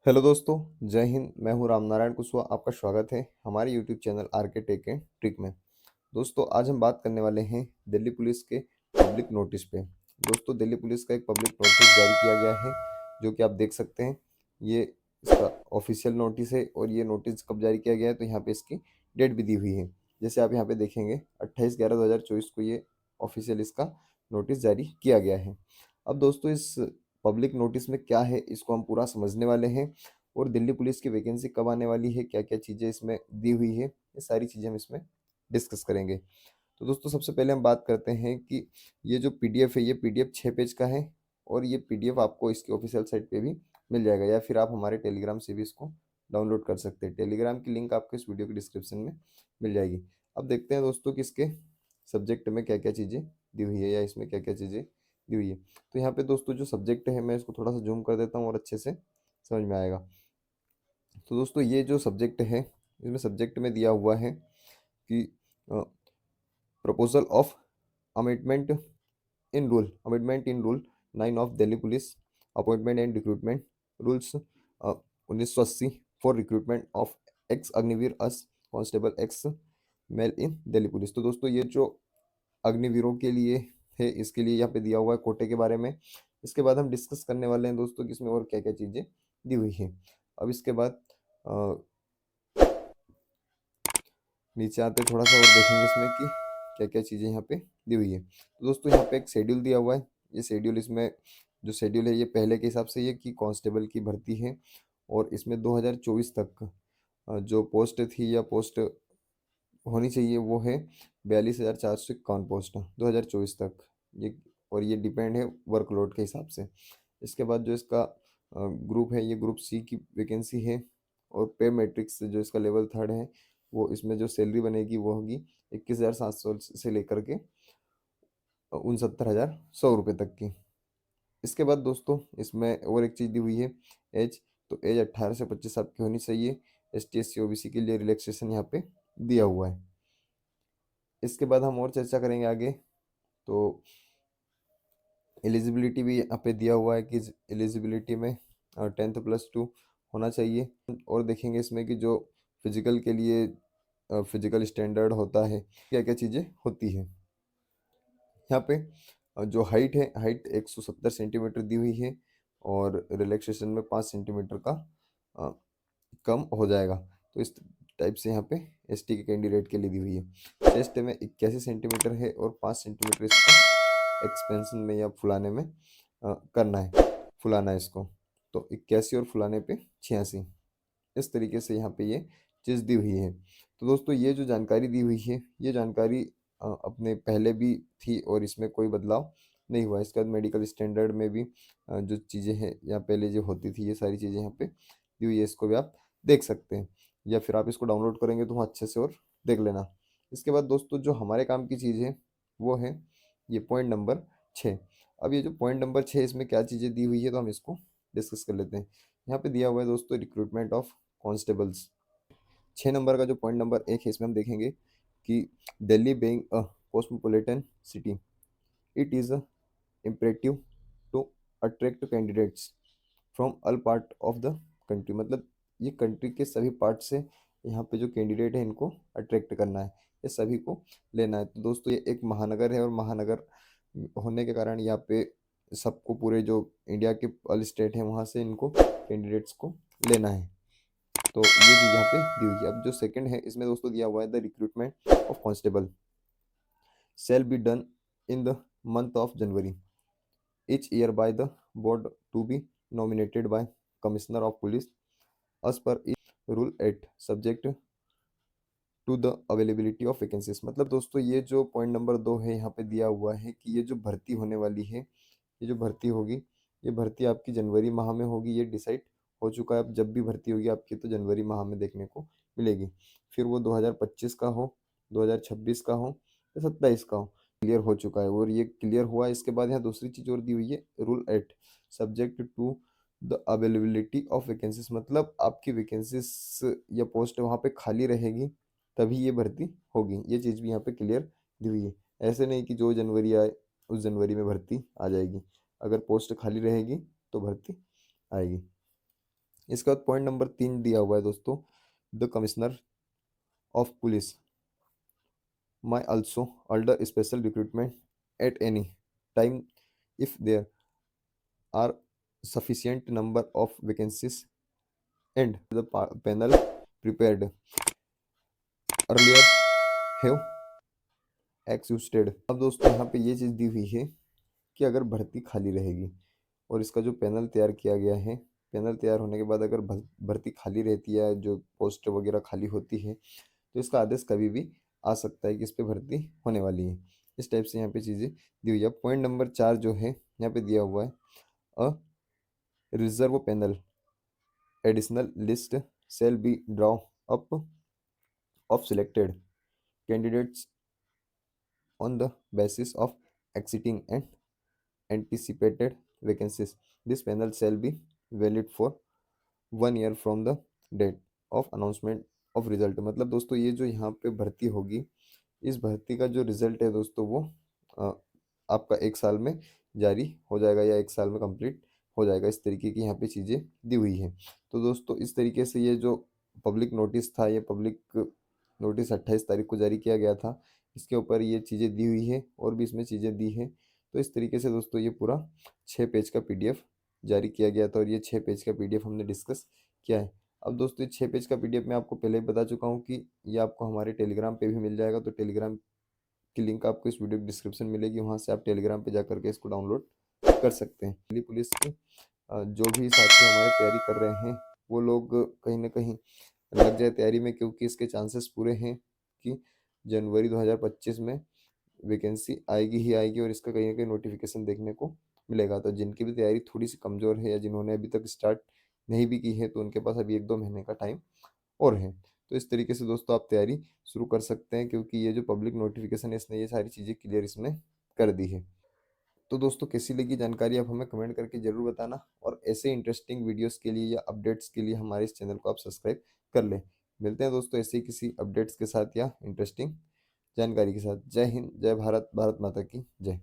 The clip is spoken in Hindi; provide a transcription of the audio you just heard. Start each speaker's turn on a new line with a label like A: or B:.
A: हेलो दोस्तों, जय हिंद। मैं हूं रामनारायण कुशवाहा। आपका स्वागत है हमारे यूट्यूब चैनल आर के टेक एंड ट्रिक में। दोस्तों, आज हम बात करने वाले हैं दिल्ली पुलिस के पब्लिक नोटिस पे। दोस्तों, दिल्ली पुलिस का एक पब्लिक नोटिस जारी किया गया है, जो कि आप देख सकते हैं। ये इसका ऑफिशियल नोटिस है और ये नोटिस कब जारी किया गया है तो यहाँ पे इसकी डेट भी दी हुई है। जैसे आप यहाँ पे देखेंगे 28/11/2024 को ये ऑफिशियल इसका नोटिस जारी किया गया है। अब दोस्तों, इस पब्लिक नोटिस में क्या है इसको हम पूरा समझने वाले हैं, और दिल्ली पुलिस की वैकेंसी कब आने वाली है, क्या क्या चीज़ें इसमें दी हुई है, ये सारी चीज़ें हम इसमें डिस्कस करेंगे। तो दोस्तों, सबसे पहले हम बात करते हैं कि ये जो पीडीएफ है, ये पीडीएफ 6 पेज का है, और ये पीडीएफ आपको इसकी ऑफिशियल साइट पे भी मिल जाएगा, या फिर आप हमारे टेलीग्राम से भी इसको डाउनलोड कर सकते हैं। टेलीग्राम की लिंक आपको इस वीडियो के डिस्क्रिप्शन में मिल जाएगी। अब देखते हैं दोस्तों कि इसके सब्जेक्ट में क्या क्या चीज़ें दी हुई है, या इसमें क्या क्या चीज़ें दी हुई है। तो यहाँ पे दोस्तों जो सब्जेक्ट है, मैं इसको थोड़ा सा जूम कर देता हूँ और अच्छे से समझ में आएगा। तो दोस्तों, ये जो सब्जेक्ट है, इसमें सब्जेक्ट में दिया हुआ है कि proposal of amendment amendment in rule 9 of Delhi police appointment and recruitment rules 1980 for recruitment of ex Agniveer as constable ex male in Delhi police. तो दोस्तों, ये जो अग्निवीरों के लिए है, इसके लिए यहाँ पे दिया हुआ है कोटे के बारे में। इसके बाद हम डिस्कस करने वाले हैं दोस्तों कि इसमें और क्या क्या चीज़ें दी हुई हैं। अब इसके बाद अ, नीचे आते थोड़ा सा और देखेंगे इसमें कि क्या क्या चीज़ें यहाँ पे दी हुई है। तो दोस्तों, यहाँ पे एक शेड्यूल दिया हुआ है। ये शेड्यूल, इसमें जो शेड्यूल है ये पहले के हिसाब से ये कि कांस्टेबल की भर्ती है, और इसमें 2024 तक जो पोस्ट थी या पोस्ट होनी चाहिए वो है 42,451 पोस्ट 2024 तक। ये और ये डिपेंड है वर्कलोड के हिसाब से। इसके बाद जो इसका ग्रुप है, ये ग्रुप सी की वैकेंसी है, और पे मैट्रिक्स जो इसका लेवल 3 है, वो इसमें जो सैलरी बनेगी वो होगी 21,700 से लेकर के 69,100 रुपये तक की। इसके बाद दोस्तों, इसमें और एक चीज़ दी हुई है, एज। तो एज 18 से 25 साल की होनी चाहिए। ST SC OBC के लिए रिलैक्सेशन यहाँ पे दिया हुआ है। इसके बाद हम और चर्चा करेंगे आगे। तो एलिजिबिलिटी भी यहाँ पे दिया हुआ है कि एलिजिबिलिटी में 10th+2 होना चाहिए। और देखेंगे इसमें कि जो फिजिकल के लिए फिजिकल स्टैंडर्ड होता है, क्या क्या चीज़ें होती है। यहाँ पे जो हाइट है, हाइट 170 सेंटीमीटर दी हुई है, और रिलैक्सेशन में 5 सेंटीमीटर का अ, कम हो जाएगा। तो इस टाइप से यहाँ पे ST के कैंडिडेट के लिए दी हुई है। चेस्ट में 81 सेंटीमीटर है, और 5 सेंटीमीटर इसको एक्सपेंशन में या फुलाने में करना है, फुलाना है इसको। तो 81 और फुलाने पे 86। इस तरीके से यहाँ पे ये चीज़ दी हुई है। तो दोस्तों, ये जो जानकारी दी हुई है, ये जानकारी अपने पहले भी थी, और इसमें कोई बदलाव नहीं हुआ। इसके बाद मेडिकल स्टैंडर्ड में भी जो चीज़ें हैं यहाँ पहले जो होती थी, ये सारी चीज़ें यहाँ पे दी हुई है। इसको भी आप देख सकते हैं, या फिर आप इसको डाउनलोड करेंगे तो वहाँ अच्छे से और देख लेना। इसके बाद दोस्तों, जो हमारे काम की चीज़ है वो है ये पॉइंट नंबर 6। अब ये जो पॉइंट नंबर 6, इसमें क्या चीज़ें दी हुई है तो हम इसको डिस्कस कर लेते हैं। यहाँ पे दिया हुआ है दोस्तों, रिक्रूटमेंट ऑफ कॉन्स्टेबल्स। 6 नंबर का जो पॉइंट नंबर 1 है, इसमें हम देखेंगे कि Delhi being a cosmopolitan city, it is imperative to attract candidates from all part of the country। मतलब ये कंट्री के सभी पार्ट से यहाँ पे जो कैंडिडेट है इनको अट्रैक्ट करना है, ये सभी को लेना है। तो दोस्तों, ये एक महानगर है, और महानगर होने के कारण यहाँ पे सबको, पूरे जो इंडिया के ऑल स्टेट हैं वहाँ से इनको कैंडिडेट्स को लेना है। तो ये चीज़ यहाँ पे दी हुई है। अब जो सेकंड है, इसमें दोस्तों दिया हुआ है the recruitment of constable shall be done in the month of January each year by the board to be nominated by Commissioner of Police as per Rule 8 subject to the availability of vacancies. मतलब दोस्तों, ये जो पॉइंट नंबर 2 है, यहाँ पे दिया हुआ है कि ये जो भर्ती होने वाली है, ये जो भर्ती होगी, ये भर्ती आपकी जनवरी माह में होगी। ये डिसाइड हो चुका है। अब जब भी भर्ती होगी आपकी, तो जनवरी माह में देखने को मिलेगी। फिर वो 2025 का हो, 2026 का हो, या 27 का हो, क्लियर हो चुका है, और ये क्लियर हुआ है। इसके बाद यहाँ दूसरी चीज़ और दी हुई है, rule 8 subject to the availability of vacancies. मतलब आपकी वैकेंसीज या पोस्ट वहाँ पे खाली रहेगी, तभी ये भर्ती होगी। ये चीज़ भी यहाँ पे क्लियर दी हुई है। ऐसे नहीं कि जो जनवरी आए उस जनवरी में भर्ती आ जाएगी। अगर पोस्ट खाली रहेगी तो भर्ती आएगी। इसके बाद पॉइंट नंबर 3 दिया हुआ है दोस्तों, the commissioner of police may also order special recruitment at any time if there are sufficient number of vacancies and the panel prepared earlier have existed। अब दोस्तों यहाँ पे ये चीज़ दी हुई है कि अगर भर्ती खाली रहेगी और इसका जो पैनल तैयार किया गया है, पैनल तैयार होने के बाद अगर भर्ती खाली रहती है, जो पोस्ट वगैरह खाली होती है, तो इसका आदेश कभी भी आ सकता है कि इस पे भर्ती होने वाली है। इस टाइप से यहाँ पे चीज़ें दी हुई है। पॉइंट नंबर 4 जो है यहाँ पे दिया हुआ है, a reserve panel additional list shall be draw up of selected candidates on the basis of existing and anticipated vacancies. This panel shall be valid for 1 year from the date of announcement of result। मतलब दोस्तों ये जो यहाँ पे भर्ती होगी, इस भर्ती का जो रिजल्ट है दोस्तों वो अ, आपका 1 साल में जारी हो जाएगा या 1 साल में कंप्लीट हो जाएगा। इस तरीके की यहाँ पे चीज़ें दी हुई हैं। तो दोस्तों इस तरीके से ये जो पब्लिक नोटिस था, ये पब्लिक नोटिस 28 तारीख को जारी किया गया था। इसके ऊपर ये चीज़ें दी हुई है और भी इसमें चीज़ें दी हैं। तो इस तरीके से दोस्तों ये पूरा 6 पेज का पीडीएफ जारी किया गया था और ये 6 पेज का पीडीएफ हमने डिस्कस किया है। अब दोस्तों ये 6 पेज का पीडीएफ मैं आपको पहले ही बता चुका हूँ कि ये आपको हमारे टेलीग्राम पे भी मिल जाएगा। तो टेलीग्राम की लिंक आपको इस वीडियो डिस्क्रिप्शन में मिलेगी, वहाँ से आप टेलीग्राम पे जा करके इसको डाउनलोड कर सकते हैं। दिल्ली पुलिस के जो भी साथी हमारे तैयारी कर रहे हैं, वो लोग कहीं ना कहीं लग जाए तैयारी में, क्योंकि इसके चांसेस पूरे हैं कि जनवरी 2025 में वैकेंसी आएगी ही आएगी और इसका कहीं ना कहीं नोटिफिकेशन देखने को मिलेगा। तो जिनकी भी तैयारी थोड़ी सी कमज़ोर है या जिन्होंने अभी तक स्टार्ट नहीं भी की है, तो उनके पास अभी 1-2 महीने का टाइम और है। तो इस तरीके से दोस्तों आप तैयारी शुरू कर सकते हैं, क्योंकि ये जो पब्लिक नोटिफिकेशन है इसने ये सारी चीज़ें क्लियर इसमें कर दी है। तो दोस्तों कैसी लगी जानकारी आप हमें कमेंट करके ज़रूर बताना, और ऐसे इंटरेस्टिंग वीडियोस के लिए या अपडेट्स के लिए हमारे इस चैनल को आप सब्सक्राइब कर लें। मिलते हैं दोस्तों ऐसे ही किसी अपडेट्स के साथ या इंटरेस्टिंग जानकारी के साथ। जय हिंद, जय भारत, भारत माता की जय।